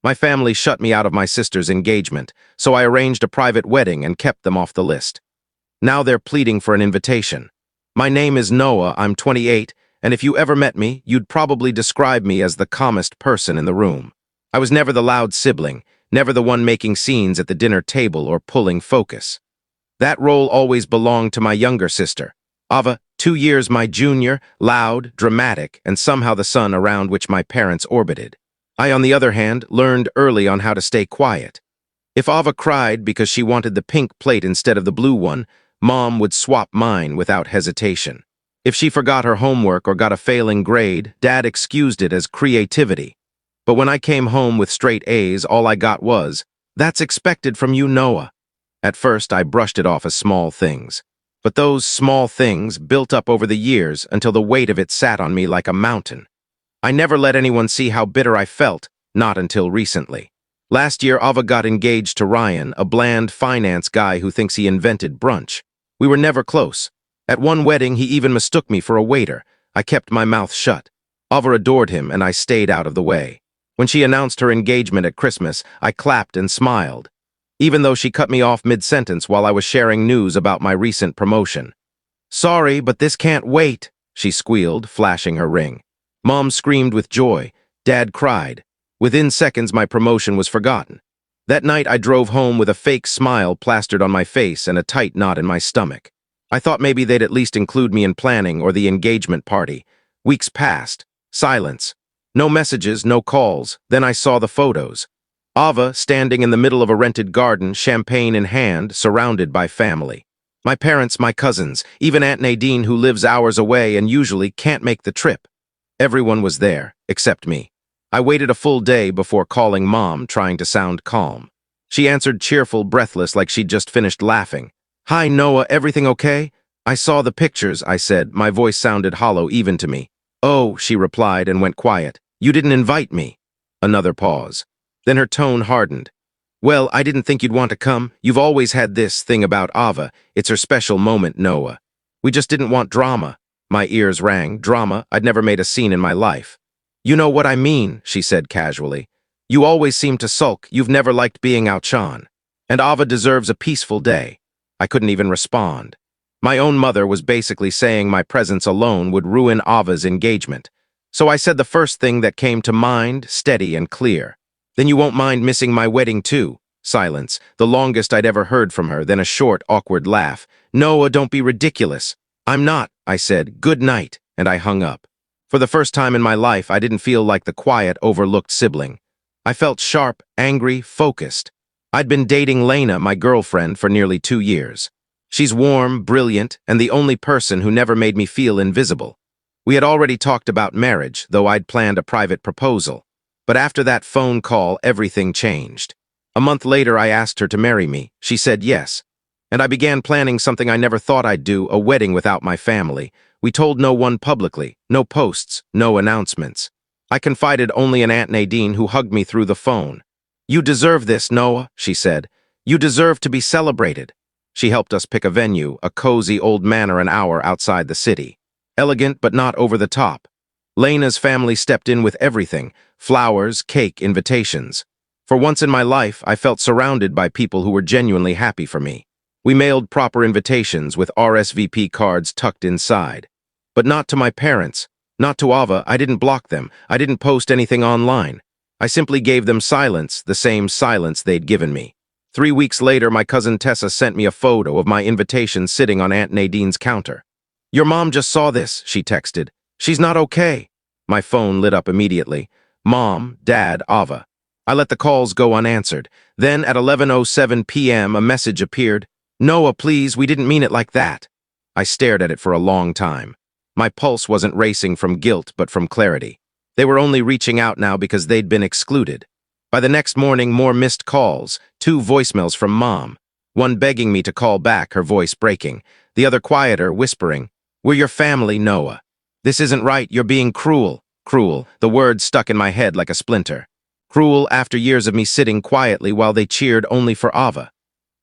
My family shut me out of my sister's engagement, so I arranged a private wedding and kept them off the list. Now they're pleading for an invitation. My name is Noah, I'm 28, and if you ever met me, you'd probably describe me as the calmest person in the room. I was never the loud sibling, never the one making scenes at the dinner table or pulling focus. That role always belonged to my younger sister, Ava, 2 years my junior, loud, dramatic, and somehow the sun around which my parents orbited. I, on the other hand, learned early on how to stay quiet. If Ava cried because she wanted the pink plate instead of the blue one, Mom would swap mine without hesitation. If she forgot her homework or got a failing grade, Dad excused it as creativity. But when I came home with straight A's, all I got was, "That's expected from you, Noah." At first, I brushed it off as small things. But those small things built up over the years until the weight of it sat on me like a mountain. I never let anyone see how bitter I felt, not until recently. Last year, Ava got engaged to Ryan, a bland finance guy who thinks he invented brunch. We were never close. At one wedding, he even mistook me for a waiter. I kept my mouth shut. Ava adored him, and I stayed out of the way. When she announced her engagement at Christmas, I clapped and smiled, even though she cut me off mid-sentence while I was sharing news about my recent promotion. "Sorry, but this can't wait," she squealed, flashing her ring. Mom screamed with joy. Dad cried. Within seconds, my promotion was forgotten. That night, I drove home with a fake smile plastered on my face and a tight knot in my stomach. I thought maybe they'd at least include me in planning or the engagement party. Weeks passed. Silence. No messages, no calls. Then I saw the photos. Ava standing in the middle of a rented garden, champagne in hand, surrounded by family. My parents, my cousins, even Aunt Nadine, who lives hours away and usually can't make the trip. Everyone was there, except me. I waited a full day before calling Mom, trying to sound calm. She answered cheerful, breathless, like she'd just finished laughing. "Hi, Noah, everything okay?" "I saw the pictures," I said. My voice sounded hollow even to me. "Oh," she replied and went quiet. "You didn't invite me." Another pause. Then her tone hardened. "Well, I didn't think you'd want to come. You've always had this thing about Ava. It's her special moment, Noah. We just didn't want drama." My ears rang. Drama? I'd never made a scene in my life. "You know what I mean," she said casually. "You always seem to sulk. You've never liked being outshone. And Ava deserves a peaceful day." I couldn't even respond. My own mother was basically saying my presence alone would ruin Ava's engagement. So I said the first thing that came to mind, steady and clear. "Then you won't mind missing my wedding too?" Silence, the longest I'd ever heard from her, then a short, awkward laugh. "Noah, don't be ridiculous." "I'm not," I said. "Good night," and I hung up. For the first time in my life, I didn't feel like the quiet, overlooked sibling. I felt sharp, angry, focused. I'd been dating Lena, my girlfriend, for nearly 2 years. She's warm, brilliant, and the only person who never made me feel invisible. We had already talked about marriage, though I'd planned a private proposal. But after that phone call, everything changed. A month later, I asked her to marry me. She said yes. And I began planning something I never thought I'd do, a wedding without my family. We told no one publicly, no posts, no announcements. I confided only in Aunt Nadine, who hugged me through the phone. "You deserve this, Noah," she said. "You deserve to be celebrated." She helped us pick a venue, a cozy old manor an hour outside the city. Elegant but not over the top. Lena's family stepped in with everything: flowers, cake, invitations. For once in my life, I felt surrounded by people who were genuinely happy for me. We mailed proper invitations with RSVP cards tucked inside. But not to my parents, not to Ava. I didn't block them. I didn't post anything online. I simply gave them silence, the same silence they'd given me. 3 weeks later, my cousin Tessa sent me a photo of my invitation sitting on Aunt Nadine's counter. "Your mom just saw this," she texted. "She's not okay." My phone lit up immediately. Mom, Dad, Ava. I let the calls go unanswered. Then at 11:07 p.m. a message appeared. "Noah, please, we didn't mean it like that." I stared at it for a long time. My pulse wasn't racing from guilt, but from clarity. They were only reaching out now because they'd been excluded. By the next morning, more missed calls, 2 voicemails from Mom. One begging me to call back, her voice breaking. The other quieter, whispering, "We're your family, Noah. This isn't right, you're being cruel." Cruel, the word stuck in my head like a splinter. Cruel after years of me sitting quietly while they cheered only for Ava.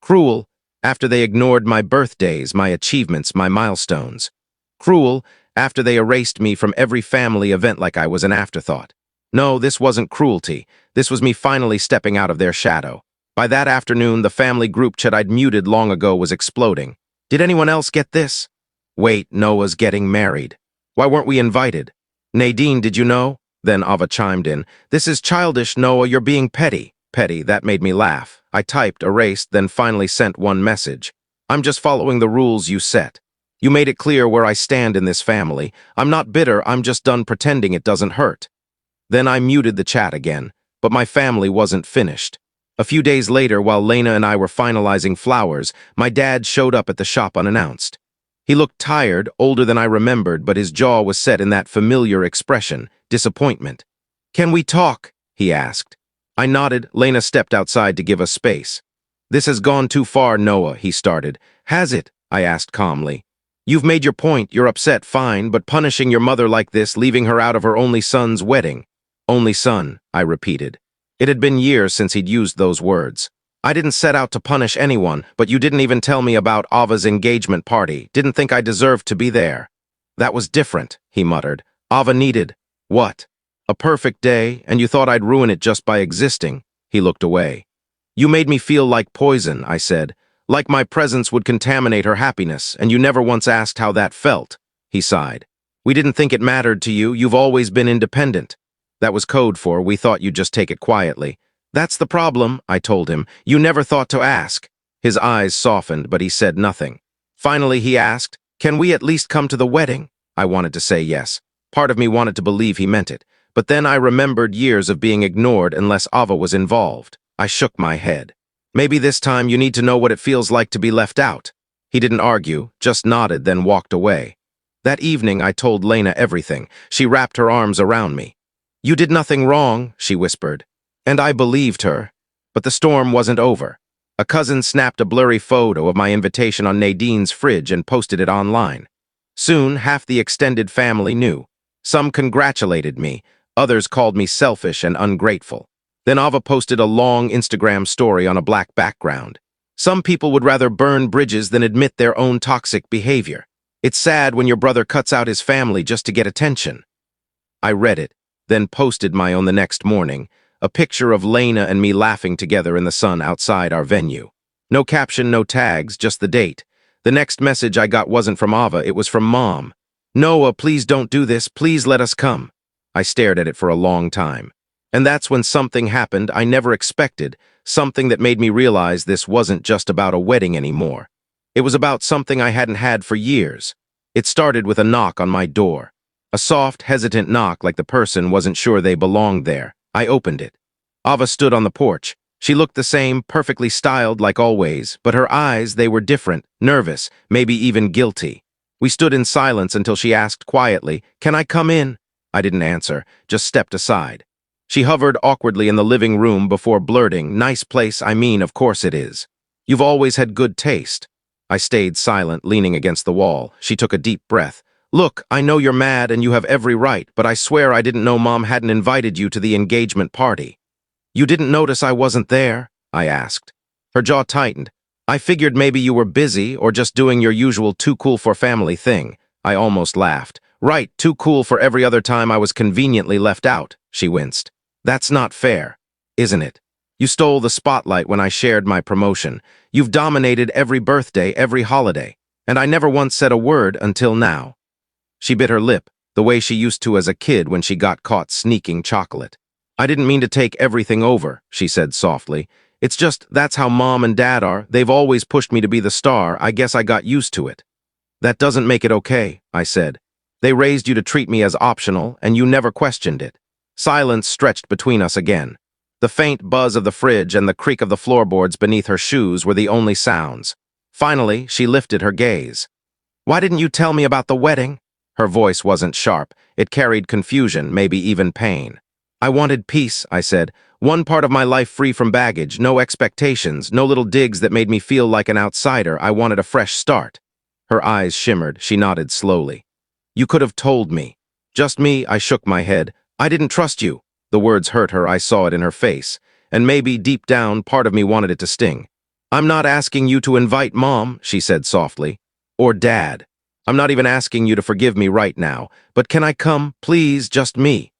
Cruel after they ignored my birthdays, my achievements, my milestones. Cruel after they erased me from every family event like I was an afterthought. No, this wasn't cruelty. This was me finally stepping out of their shadow. By that afternoon, the family group chat I'd muted long ago was exploding. Did anyone else get this? Wait, Noah's getting married. Why weren't we invited? Nadine, did you know? Then Ava chimed in. This is childish, Noah, you're being petty. Petty, that made me laugh. I typed, erased, then finally sent one message. I'm just following the rules you set. You made it clear where I stand in this family. I'm not bitter, I'm just done pretending it doesn't hurt. Then I muted the chat again, but my family wasn't finished. A few days later, while Lena and I were finalizing flowers, my dad showed up at the shop unannounced. He looked tired, older than I remembered, but his jaw was set in that familiar expression, disappointment. Can we talk? He asked. I nodded. Lena stepped outside to give us space. This has gone too far, Noah, he started. Has it? I asked calmly. You've made your point, you're upset, fine, but punishing your mother like this, leaving her out of her only son's wedding. Only son, I repeated. It had been years since he'd used those words. I didn't set out to punish anyone, but you didn't even tell me about Ava's engagement party, didn't think I deserved to be there. That was different, he muttered. Ava needed, what? A perfect day, and you thought I'd ruin it just by existing. He looked away. You made me feel like poison, I said. Like my presence would contaminate her happiness, and you never once asked how that felt. He sighed. We didn't think it mattered to you, you've always been independent. That was code for, we thought you'd just take it quietly. That's the problem, I told him. You never thought to ask. His eyes softened, but he said nothing. Finally, he asked, can we at least come to the wedding? I wanted to say yes. Part of me wanted to believe he meant it. But then I remembered years of being ignored unless Ava was involved. I shook my head. Maybe this time you need to know what it feels like to be left out. He didn't argue, just nodded, then walked away. That evening, I told Lena everything. She wrapped her arms around me. You did nothing wrong, she whispered. And I believed her. But the storm wasn't over. A cousin snapped a blurry photo of my invitation on Nadine's fridge and posted it online. Soon, half the extended family knew. Some congratulated me. Others called me selfish and ungrateful. Then Ava posted a long Instagram story on a black background. Some people would rather burn bridges than admit their own toxic behavior. It's sad when your brother cuts out his family just to get attention. I read it, then posted my own the next morning, a picture of Lena and me laughing together in the sun outside our venue. No caption, no tags, just the date. The next message I got wasn't from Ava, it was from Mom. Noah, please don't do this, please let us come. I stared at it for a long time. And that's when something happened I never expected, something that made me realize this wasn't just about a wedding anymore. It was about something I hadn't had for years. It started with a knock on my door. A soft, hesitant knock like the person wasn't sure they belonged there. I opened it. Ava stood on the porch. She looked the same, perfectly styled like always, but her eyes, they were different, nervous, maybe even guilty. We stood in silence until she asked quietly, "Can I come in?" I didn't answer, just stepped aside. She hovered awkwardly in the living room before blurting, "Nice place, I mean, of course it is. You've always had good taste." I stayed silent, leaning against the wall. She took a deep breath. "Look, I know you're mad and you have every right, but I swear I didn't know Mom hadn't invited you to the engagement party." "You didn't notice I wasn't there?" I asked. Her jaw tightened. "I figured maybe you were busy or just doing your usual too cool for family thing." I almost laughed. "Right, too cool for every other time I was conveniently left out," she winced. "That's not fair, isn't it? You stole the spotlight when I shared my promotion. You've dominated every birthday, every holiday, and I never once said a word until now." She bit her lip, the way she used to as a kid when she got caught sneaking chocolate. "I didn't mean to take everything over," she said softly. "It's just that's how Mom and Dad are. They've always pushed me to be the star. I guess I got used to it." "That doesn't make it okay," I said. "They raised you to treat me as optional, and you never questioned it." Silence stretched between us again. The faint buzz of the fridge and the creak of the floorboards beneath her shoes were the only sounds. Finally, she lifted her gaze. "Why didn't you tell me about the wedding?" Her voice wasn't sharp. It carried confusion, maybe even pain. "I wanted peace," I said. "One part of my life free from baggage, no expectations, no little digs that made me feel like an outsider. I wanted a fresh start." Her eyes shimmered. She nodded slowly. "You could have told me." "Just me," I shook my head. "I didn't trust you." The words hurt her, I saw it in her face. And maybe, deep down, part of me wanted it to sting. "I'm not asking you to invite Mom," she said softly. "Or Dad. I'm not even asking you to forgive me right now. But can I come, please, just me?"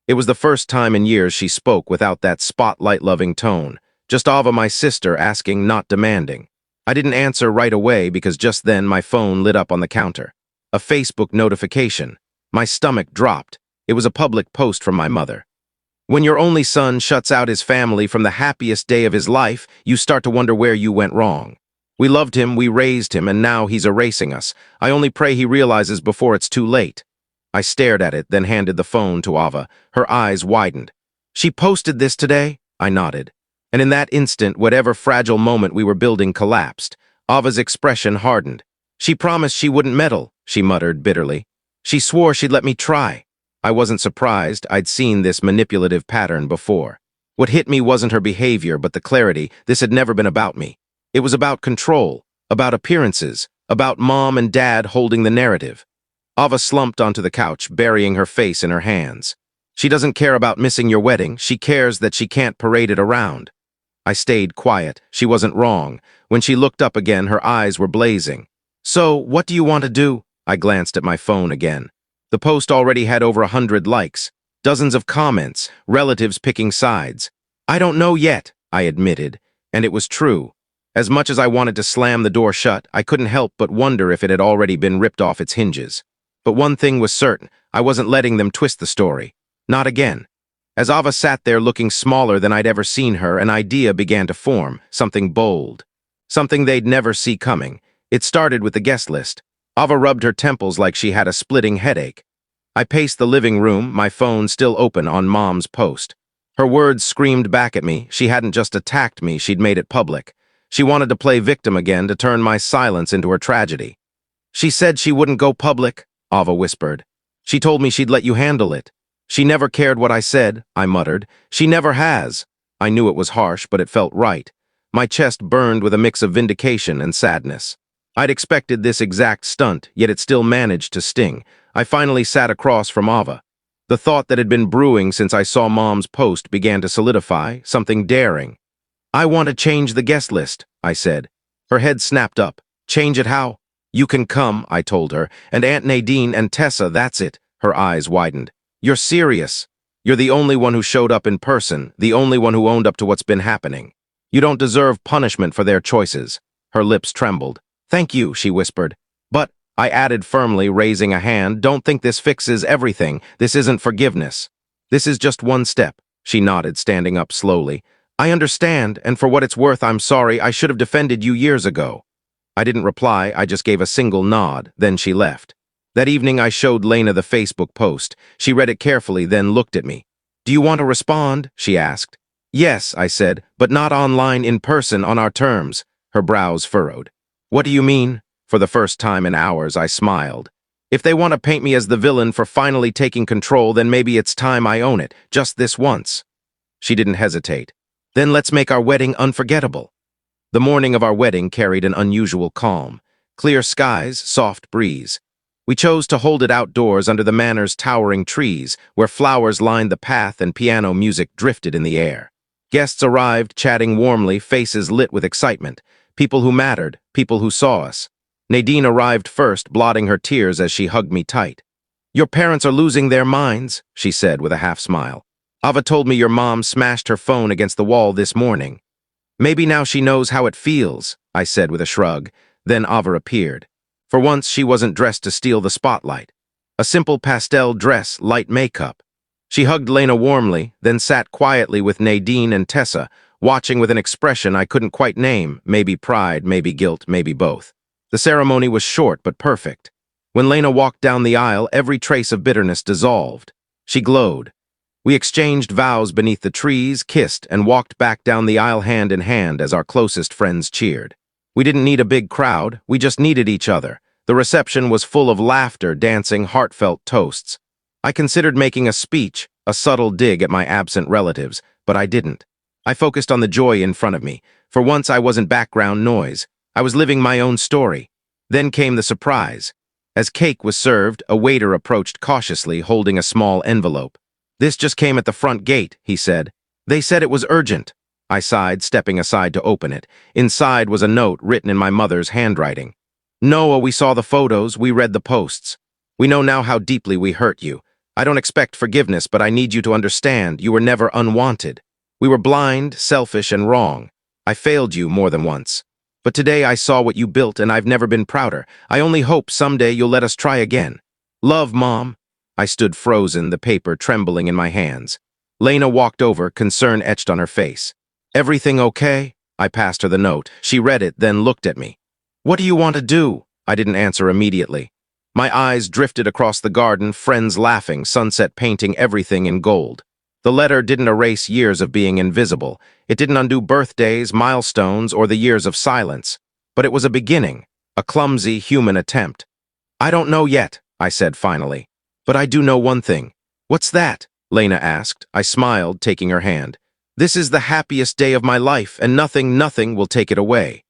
It was the first time in years she spoke without that spotlight-loving tone. Just Ava, my sister, asking, not demanding. I didn't answer right away because just then my phone lit up on the counter. A Facebook notification. My stomach dropped. It was a public post from my mother. When your only son shuts out his family from the happiest day of his life, you start to wonder where you went wrong. We loved him, we raised him, and now he's erasing us. I only pray he realizes before it's too late. I stared at it, then handed the phone to Ava. Her eyes widened. She posted this today? I nodded. And in that instant, whatever fragile moment we were building collapsed. Ava's expression hardened. She promised she wouldn't meddle, she muttered bitterly. She swore she'd let me try. I wasn't surprised. I'd seen this manipulative pattern before. What hit me wasn't her behavior, but the clarity. This had never been about me. It was about control, about appearances, about mom and dad holding the narrative. Ava slumped onto the couch, burying her face in her hands. She doesn't care about missing your wedding. She cares that she can't parade it around. I stayed quiet. She wasn't wrong. When she looked up again, her eyes were blazing. So, what do you want to do? I glanced at my phone again. The post already had over 100 likes, dozens of comments, relatives picking sides. I don't know yet, I admitted, and it was true. As much as I wanted to slam the door shut, I couldn't help but wonder if it had already been ripped off its hinges. But one thing was certain, I wasn't letting them twist the story. Not again. As Ava sat there looking smaller than I'd ever seen her, an idea began to form, something bold. Something they'd never see coming. It started with the guest list. Ava rubbed her temples like she had a splitting headache. I paced the living room, my phone still open on Mom's post. Her words screamed back at me. She hadn't just attacked me, she'd made it public. She wanted to play victim again, to turn my silence into her tragedy. She said she wouldn't go public, Ava whispered. She told me she'd let you handle it. She never cared what I said, I muttered. She never has. I knew it was harsh, but it felt right. My chest burned with a mix of vindication and sadness. I'd expected this exact stunt, yet it still managed to sting. I finally sat across from Ava. The thought that had been brewing since I saw Mom's post began to solidify, something daring. I want to change the guest list, I said. Her head snapped up. Change it how? You can come, I told her, and Aunt Nadine and Tessa, that's it. Her eyes widened. You're serious. You're the only one who showed up in person, the only one who owned up to what's been happening. You don't deserve punishment for their choices. Her lips trembled. Thank you, she whispered. But, I added firmly, raising a hand, don't think this fixes everything. This isn't forgiveness. This is just one step. She nodded, standing up slowly. I understand, and for what it's worth, I'm sorry. I should have defended you years ago. I didn't reply, I just gave a single nod, then she left. That evening I showed Lena the Facebook post. She read it carefully, then looked at me. Do you want to respond? She asked. Yes, I said, but not online, in person, on our terms. Her brows furrowed. What do you mean? For the first time in hours, I smiled. If they want to paint me as the villain for finally taking control, then maybe it's time I own it, just this once. She didn't hesitate. Then let's make our wedding unforgettable. The morning of our wedding carried an unusual calm. Clear skies, soft breeze. We chose to hold it outdoors under the manor's towering trees, where flowers lined the path and piano music drifted in the air. Guests arrived, chatting warmly, faces lit with excitement. People who mattered, people who saw us. Nadine arrived first, blotting her tears as she hugged me tight. Your parents are losing their minds, she said with a half-smile. Ava told me your mom smashed her phone against the wall this morning. Maybe now she knows how it feels, I said with a shrug. Then Ava appeared. For once, she wasn't dressed to steal the spotlight. A simple pastel dress, light makeup. She hugged Lena warmly, then sat quietly with Nadine and Tessa, watching with an expression I couldn't quite name, maybe pride, maybe guilt, maybe both. The ceremony was short but perfect. When Lena walked down the aisle, every trace of bitterness dissolved. She glowed. We exchanged vows beneath the trees, kissed, and walked back down the aisle hand in hand as our closest friends cheered. We didn't need a big crowd, we just needed each other. The reception was full of laughter, dancing, heartfelt toasts. I considered making a speech, a subtle dig at my absent relatives, but I didn't. I focused on the joy in front of me. For once I wasn't background noise. I was living my own story. Then came the surprise. As cake was served, a waiter approached cautiously, holding a small envelope. This just came at the front gate, he said. They said it was urgent. I sighed, stepping aside to open it. Inside was a note written in my mother's handwriting. Noah, we saw the photos, we read the posts. We know now how deeply we hurt you. I don't expect forgiveness, but I need you to understand you were never unwanted. We were blind, selfish, and wrong. I failed you more than once. But today I saw what you built, and I've never been prouder. I only hope someday you'll let us try again. Love, Mom. I stood frozen, the paper trembling in my hands. Lena walked over, concern etched on her face. Everything okay? I passed her the note. She read it, then looked at me. What do you want to do? I didn't answer immediately. My eyes drifted across the garden, friends laughing, sunset painting everything in gold. The letter didn't erase years of being invisible. It didn't undo birthdays, milestones, or the years of silence. But it was a beginning, a clumsy human attempt. I don't know yet, I said finally. But I do know one thing. What's that? Lena asked. I smiled, taking her hand. This is the happiest day of my life, and nothing will take it away.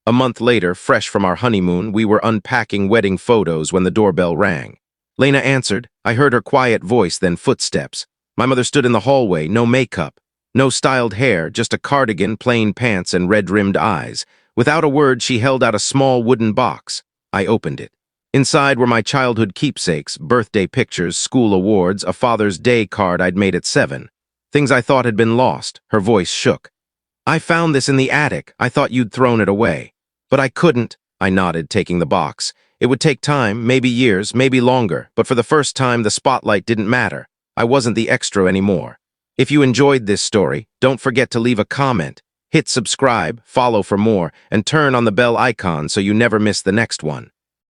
A month later, fresh from our honeymoon, we were unpacking wedding photos when the doorbell rang. Lena answered. I heard her quiet voice, then footsteps. My mother stood in the hallway, no makeup, no styled hair, just a cardigan, plain pants, and red-rimmed eyes. Without a word, she held out a small wooden box. I opened it. Inside were my childhood keepsakes, birthday pictures, school awards, a Father's Day card I'd made at 7. Things I thought had been lost. Her voice shook. I found this in the attic. I thought you'd thrown it away. But I couldn't, I nodded, taking the box. It would take time, maybe years, maybe longer, but for the first time the spotlight didn't matter. I wasn't the extra anymore. If you enjoyed this story, don't forget to leave a comment, hit subscribe, follow for more, and turn on the bell icon so you never miss the next one.